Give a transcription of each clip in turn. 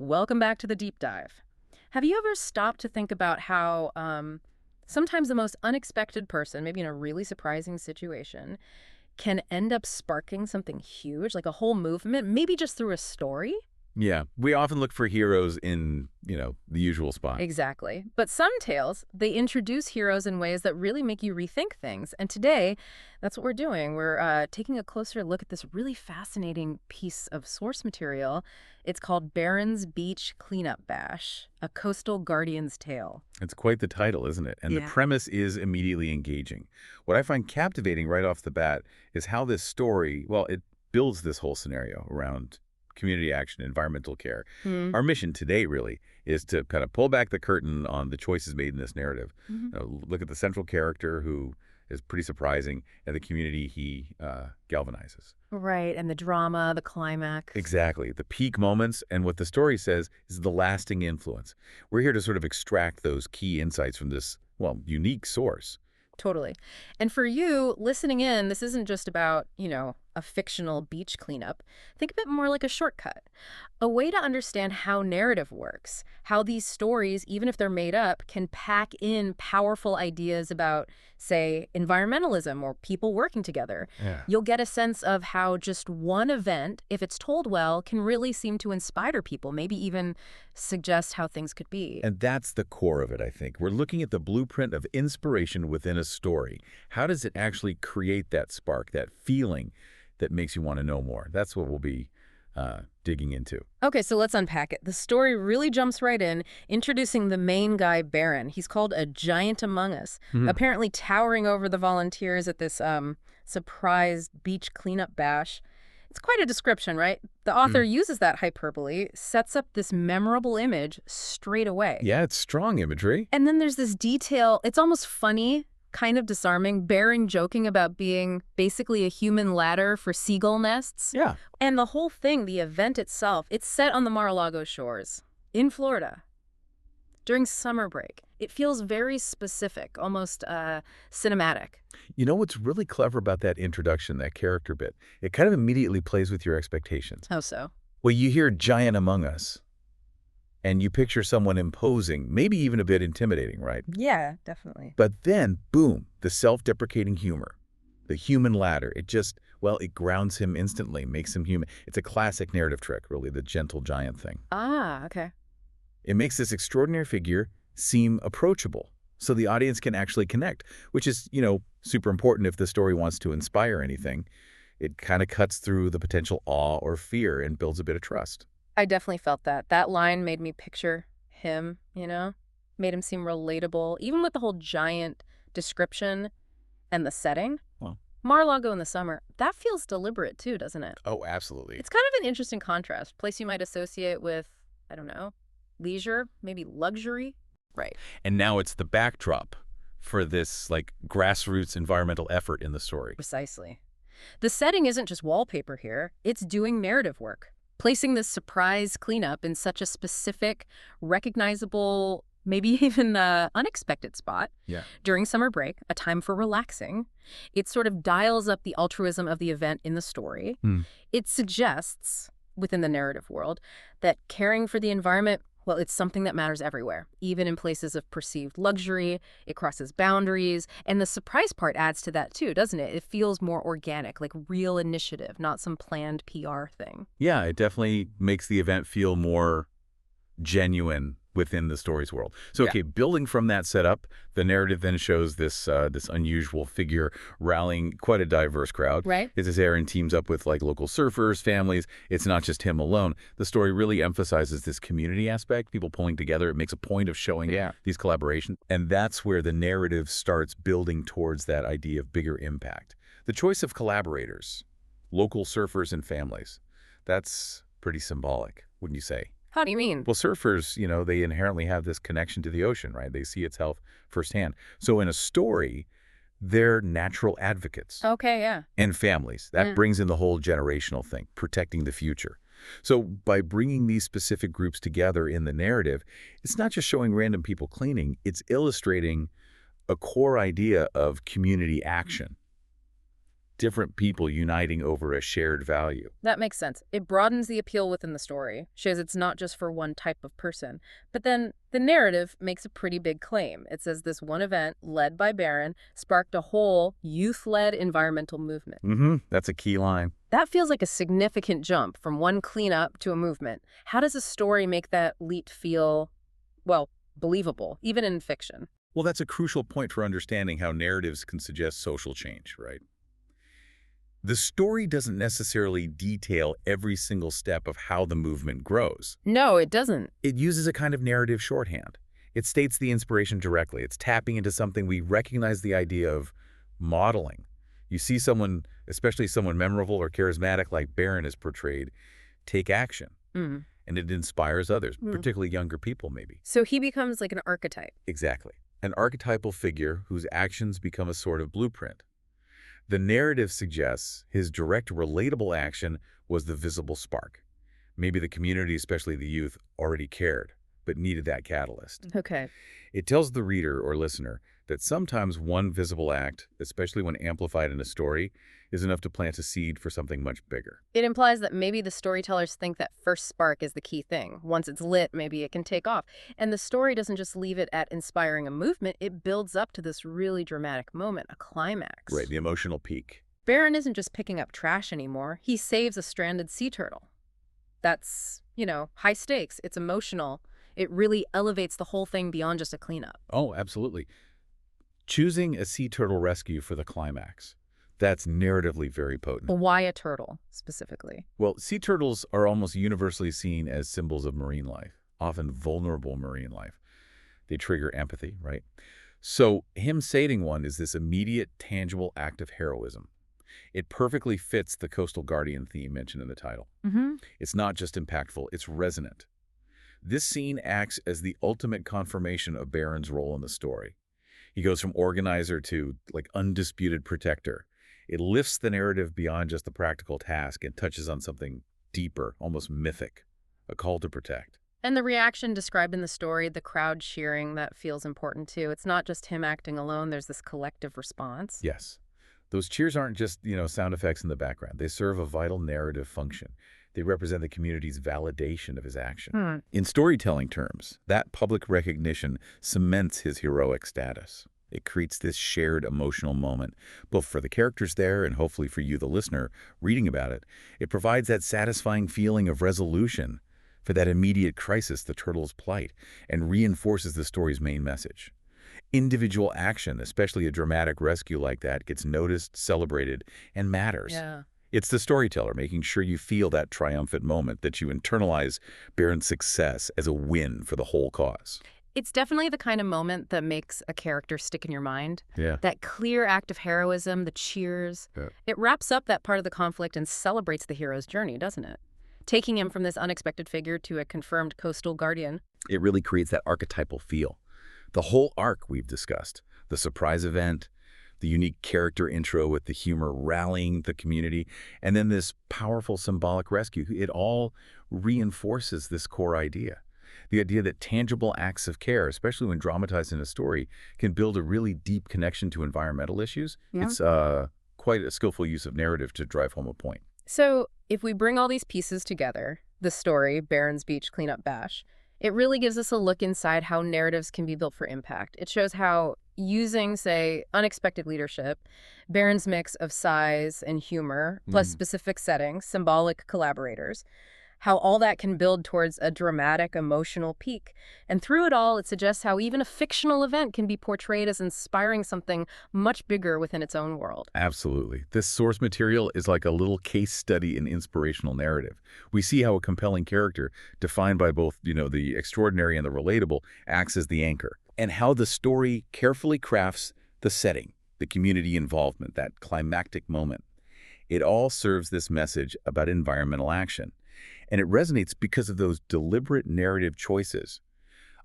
welcome back to the deep dive. Have you ever stopped to think about how sometimes the most unexpected person, maybe in a really surprising situation, can end up sparking something huge, like a whole movement, maybe just through a story? Yeah, we often look for heroes in, the usual spot. Exactly. But some tales, they introduce heroes in ways that really make you rethink things. And today, that's what we're doing. We're taking a closer look at this really fascinating piece of source material. It's called Barron's Beach Cleanup Bash, A Coastal Guardian's Tale. It's quite the title, isn't it? And the Yeah. premise is immediately engaging. What I find captivating right off the bat is how this story, well, it builds this whole scenario around community action, environmental care. Hmm. Our mission today really is to kind of pull back the curtain on the choices made in this narrative. Hmm. Look at the central character who is pretty surprising and the community he galvanizes. Right, and the drama, the climax. Exactly. The peak moments and what the story says is the lasting influence. We're here to sort of extract those key insights from this, well, unique source. Totally. And for you, listening in, this isn't just about, a fictional beach cleanup. Think of it more like a shortcut, a way to understand how narrative works, how these stories, even if they're made up, can pack in powerful ideas about, say, environmentalism or people working together. Yeah. You'll get a sense of how just one event, if it's told well, can really seem to inspire people, maybe even suggest how things could be. And that's the core of it, I think. We're looking at the blueprint of inspiration within a story. How does it actually create that spark, that feeling that makes you want to know more? That's what we'll be digging into. Okay, so let's unpack it. The story really jumps right in, introducing the main guy, Barron. He's called a giant among us, apparently towering over the volunteers at this surprise beach cleanup bash. It's quite a description, right? The author uses that hyperbole, sets up this memorable image straight away. Yeah, it's strong imagery. And then there's this detail, it's almost funny, kind of disarming, Barron joking about being basically a human ladder for seagull nests. Yeah. And the whole thing, the event itself, it's set on the Mar-a-Lago shores in Florida during summer break. It feels very specific, almost cinematic. You know what's really clever about that introduction, that character bit? It kind of immediately plays with your expectations. How so? Well, you hear giant among us, and you picture someone imposing, maybe even a bit intimidating, right? Yeah, definitely. But then, boom, the self-deprecating humor, the human ladder, it just, well, it grounds him instantly, makes him human. It's a classic narrative trick, really, the gentle giant thing. Ah, okay. It makes this extraordinary figure seem approachable, so the audience can actually connect, which is, super important if the story wants to inspire anything. It kind of cuts through the potential awe or fear and builds a bit of trust. I definitely felt that. That line made me picture him, made him seem relatable, even with the whole giant description and the setting. Well. Mar-a-Lago in the summer, that feels deliberate too, doesn't it? Oh, absolutely. It's kind of an interesting contrast. Place you might associate with, I don't know, leisure, maybe luxury. Right. And now it's the backdrop for this, grassroots environmental effort in the story. Precisely. The setting isn't just wallpaper here. It's doing narrative work. Placing this surprise cleanup in such a specific, recognizable, maybe even unexpected spot during summer break, a time for relaxing, it sort of dials up the altruism of the event in the story. It suggests, within the narrative world, that caring for the environment, well, it's something that matters everywhere, even in places of perceived luxury. It crosses boundaries. And the surprise part adds to that too, doesn't it? It feels more organic, like real initiative, not some planned PR thing. Yeah, it definitely makes the event feel more genuine within the story's world. So, okay, building from that setup, the narrative then shows this this unusual figure rallying quite a diverse crowd. Right. As Aaron teams up with local surfers, families. It's not just him alone. The story really emphasizes this community aspect, people pulling together. It makes a point of showing these collaborations. And that's where the narrative starts building towards that idea of bigger impact. The choice of collaborators, local surfers and families, that's pretty symbolic, wouldn't you say? How do you mean? Well, surfers, they inherently have this connection to the ocean, right? They see its health firsthand. So in a story, they're natural advocates. Okay, yeah. And families. That brings in the whole generational thing, protecting the future. So by bringing these specific groups together in the narrative, it's not just showing random people cleaning, it's illustrating a core idea of community action. different people uniting over a shared value. That makes sense. It broadens the appeal within the story, shows it's not just for one type of person. But then the narrative makes a pretty big claim. It says this one event, led by Barron, sparked a whole youth-led environmental movement. That's a key line. That feels like a significant jump from one cleanup to a movement. How does a story make that leap feel, well, believable, even in fiction? Well, that's a crucial point for understanding how narratives can suggest social change, right? The story doesn't necessarily detail every single step of how the movement grows. No, it doesn't. It uses a kind of narrative shorthand. It states the inspiration directly. It's tapping into something we recognize, the idea of modeling. You see someone, especially someone memorable or charismatic like Barron is portrayed, take action. And it inspires others, particularly younger people maybe. So he becomes like an archetype. Exactly. An archetypal figure whose actions become a sort of blueprint. The narrative suggests his direct, relatable action was the visible spark. Maybe the community, especially the youth, already cared, but needed that catalyst. Okay. It tells the reader or listener that sometimes one visible act, especially when amplified in a story, is enough to plant a seed for something much bigger. It implies that maybe the storytellers think that first spark is the key thing. Once it's lit, maybe it can take off. And the story doesn't just leave it at inspiring a movement, it builds up to this really dramatic moment, a climax. Right, the emotional peak. Barron isn't just picking up trash anymore. He saves a stranded sea turtle. That's, high stakes. It's emotional. It really elevates the whole thing beyond just a cleanup. Oh, absolutely. Choosing a sea turtle rescue for the climax. That's narratively very potent. Why a turtle, specifically? Well, sea turtles are almost universally seen as symbols of marine life, often vulnerable marine life. They trigger empathy, right? So him saving one is this immediate, tangible act of heroism. It perfectly fits the coastal guardian theme mentioned in the title. It's not just impactful, it's resonant. This scene acts as the ultimate confirmation of Barron's role in the story. He goes from organizer to, undisputed protector. It lifts the narrative beyond just the practical task and touches on something deeper, almost mythic, a call to protect. And the reaction described in the story, the crowd cheering, that feels important too. It's not just him acting alone, there's this collective response. Yes. Those cheers aren't just, sound effects in the background. They serve a vital narrative function. They represent the community's validation of his action. In storytelling terms, that public recognition cements his heroic status. It creates this shared emotional moment, both for the characters there and hopefully for you, the listener, reading about it. It provides that satisfying feeling of resolution for that immediate crisis, the turtle's plight, and reinforces the story's main message. Individual action, especially a dramatic rescue like that, gets noticed, celebrated, and matters. Yeah. It's the storyteller making sure you feel that triumphant moment, that you internalize Barron's success as a win for the whole cause. It's definitely the kind of moment that makes a character stick in your mind. Yeah. That clear act of heroism, the cheers. Yeah. It wraps up that part of the conflict and celebrates the hero's journey, doesn't it? Taking him from this unexpected figure to a confirmed coastal guardian. It really creates that archetypal feel. The whole arc we've discussed, the surprise event, the unique character intro with the humor rallying the community, and then this powerful symbolic rescue, it all reinforces this core idea. The idea that tangible acts of care, especially when dramatized in a story, can build a really deep connection to environmental issues. Yeah. It's quite a skillful use of narrative to drive home a point. So if we bring all these pieces together, the story, Barron's Beach Cleanup Bash, it really gives us a look inside how narratives can be built for impact. It shows how using, say, unexpected leadership, Barron's mix of size and humor, plus specific settings, symbolic collaborators, how all that can build towards a dramatic, emotional peak. And through it all, it suggests how even a fictional event can be portrayed as inspiring something much bigger within its own world. Absolutely. This source material is like a little case study in inspirational narrative. We see how a compelling character, defined by both, the extraordinary and the relatable, acts as the anchor, and how the story carefully crafts the setting, the community involvement, that climactic moment. It all serves this message about environmental action. And it resonates because of those deliberate narrative choices.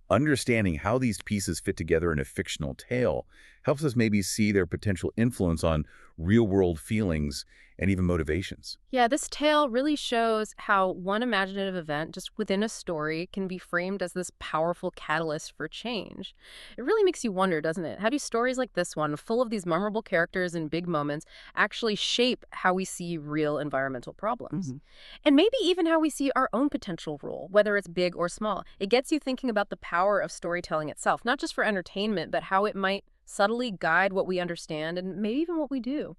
Understanding how these pieces fit together in a fictional tale helps us maybe see their potential influence on real-world feelings and even motivations. Yeah, this tale really shows how one imaginative event just within a story can be framed as this powerful catalyst for change. It really makes you wonder, doesn't it? How do stories like this one, full of these memorable characters and big moments, actually shape how we see real environmental problems? Hmm. And maybe even how we see our own potential role, whether it's big or small. It gets you thinking about the power of storytelling itself, not just for entertainment, but how it might subtly guide what we understand and maybe even what we do.